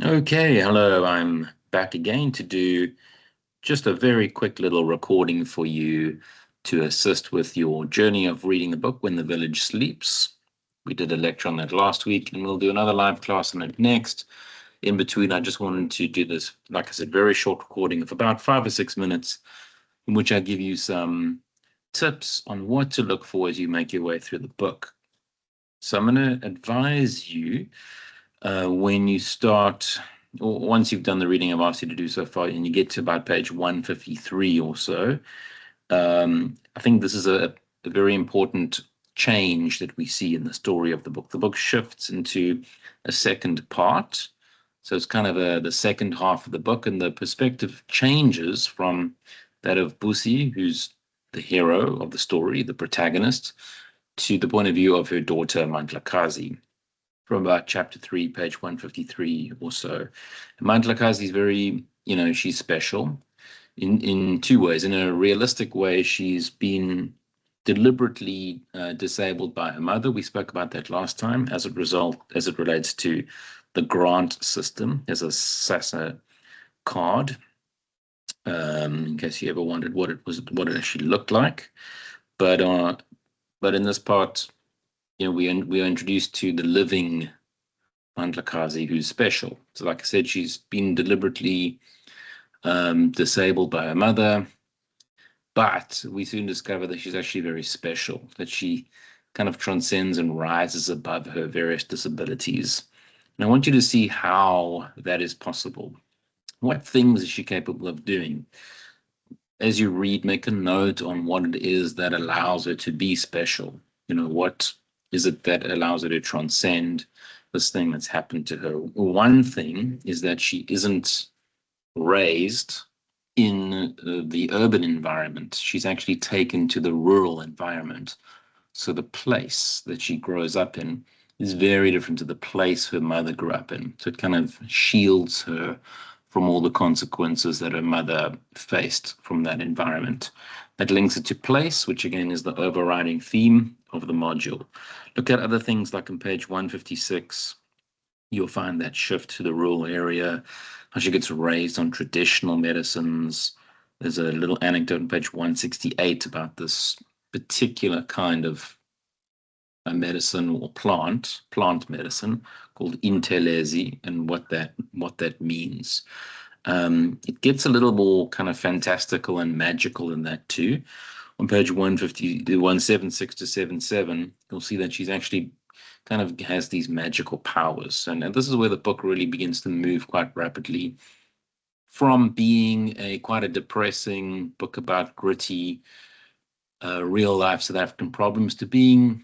Okay, hello. I'm back again to do just a very quick little recording for you to assist with your journey of reading the book When the Village Sleeps. We did a lecture on that last week, and we'll do another live class on it next. In between, I just wanted to do this, like I said, very short recording of about 5 or 6 minutes, in which I give you some tips on what to look for as you make your way through the book. So I'm going to advise you when you start, or once you've done the reading I've asked you to do so far, and you get to about page 153 or so, I think this is a very important change that we see in the story of the book. The book shifts into a second part. So it's kind of the second half of the book, and the perspective changes from that of Busi, who's the hero of the story, the protagonist, to the point of view of her daughter, Mandlakazi, from about chapter 3, page 153 or so. Mandlakazi is very, she's special in two ways. In a realistic way, she's been deliberately disabled by her mother. We spoke about that last time as it relates to the grant system as a SASSA card. In case you ever wondered what it actually looked like. But in this part, we are introduced to the living Mandlakazi, who's special. So like I said, she's been deliberately disabled by her mother, but we soon discover that she's actually very special, that she kind of transcends and rises above her various disabilities. And I want you to see how that is possible. What things is she capable of doing? As you read, make a note on what it is that allows her to be special. What is it that allows her to transcend this thing that's happened to her? One thing is that she isn't raised in the urban environment. She's actually taken to the rural environment. So the place that she grows up in is very different to the place her mother grew up in. So it kind of shields her from all the consequences that her mother faced from that environment. That links it to place, which again is the overriding theme of the module. Look at other things like on page 156, you'll find that shift to the rural area, how she gets raised on traditional medicines. There's a little anecdote on page 168 about this particular kind of a medicine or plant medicine called Intelezi, and what that means. It gets a little more kind of fantastical and magical in that too. On page 176 to 77, you'll see that she's actually kind of has these magical powers. And this is where the book really begins to move quite rapidly from being quite a depressing book about gritty, real life South African problems to being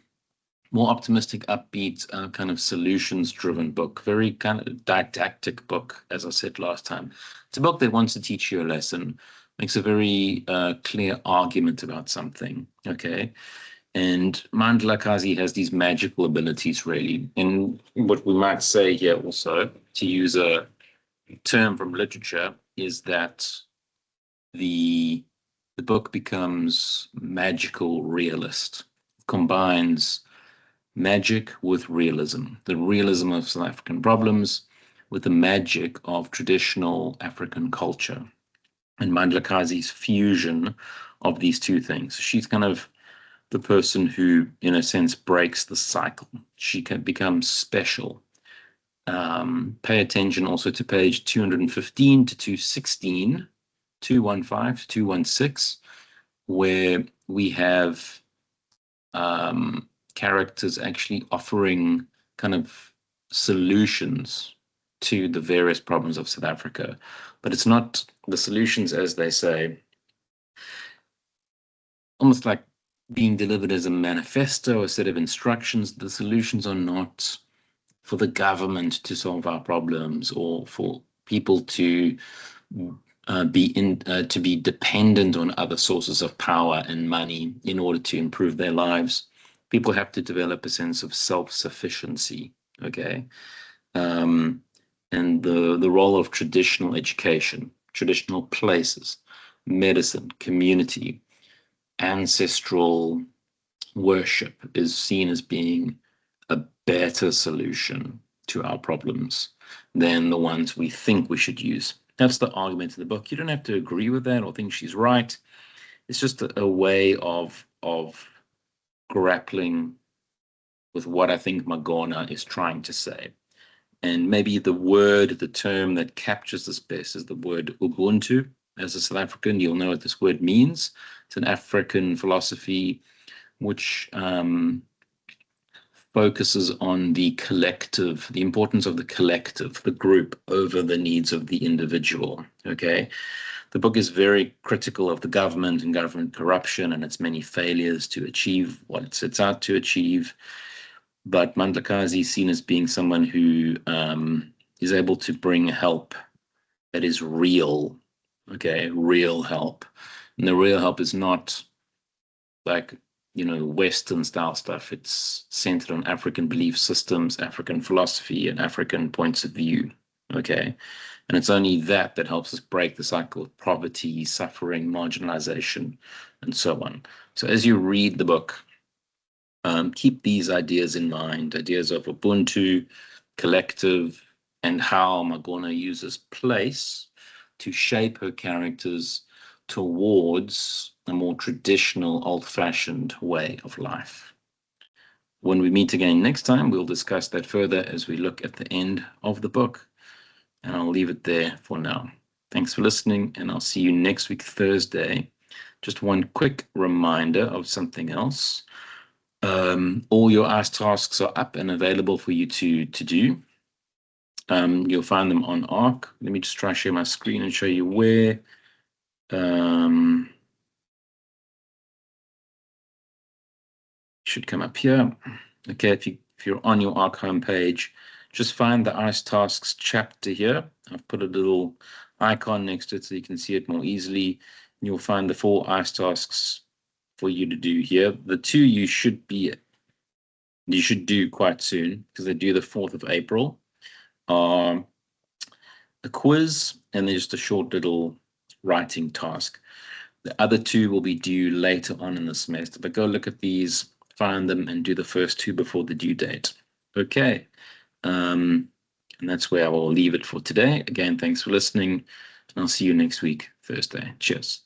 more optimistic, upbeat, kind of solutions-driven book. Very kind of didactic book, as I said last time. It's a book that wants to teach you a lesson, makes a very clear argument about something, okay? And Mandlakazi has these magical abilities, really. And what we might say here also, to use a term from literature, is that the book becomes magical realist, combines magic with realism, the realism of South African problems with the magic of traditional African culture. And Mandlakazi's fusion of these two things. She's kind of the person who, in a sense, breaks the cycle. She can become special. Pay attention also to page 215 to 216, 215 to 216, where we have characters actually offering kind of solutions to the various problems of South Africa. But it's not the solutions, as they say, almost like being delivered as a manifesto, a set of instructions. The solutions are not for the government to solve our problems or for people to be dependent on other sources of power and money in order to improve their lives. People have to develop a sense of self-sufficiency, okay? And the role of traditional education, traditional places, medicine, community, ancestral worship is seen as being a better solution to our problems than the ones we think we should use. That's the argument of the book. You don't have to agree with that or think she's right. It's just a way of grappling with what I think Magona is trying to say. And maybe the term that captures this best is the word Ubuntu. As a South African, you'll know what this word means. It's an African philosophy which focuses on the collective, the importance of the collective, the group, over the needs of the individual. Okay. The book is very critical of the government and government corruption and its many failures to achieve what it sets out to achieve. But Mandlakazi is seen as being someone who is able to bring help that is real, okay, real help. And the real help is not like, Western style stuff. It's centered on African belief systems, African philosophy, and African points of view, okay? And it's only that helps us break the cycle of poverty, suffering, marginalization, and so on. So as you read the book, keep these ideas in mind, ideas of Ubuntu, collective, and how Magona uses place to shape her characters towards a more traditional, old-fashioned way of life. When we meet again next time, we'll discuss that further as we look at the end of the book. And I'll leave it there for now. Thanks for listening, and I'll see you next week, Thursday. Just one quick reminder of something else. All your ICE tasks are up and available for you to do. You'll find them on ARC. Let me just try to share my screen and show you where. Should come up here. Okay, if you're on your ARC homepage, just find the ICE tasks chapter here. I've put a little icon next to it so you can see it more easily. And you'll find the 4 ICE tasks for you to do here. The 2 you should do quite soon, because they're due the 4th of April. A quiz and then just a short little writing task. The other 2 will be due later on in the semester, but go look at these, find them, and do the first 2 before the due date. Okay. And that's where I will leave it for today. Again, thanks for listening, and I'll see you next week, Thursday. Cheers.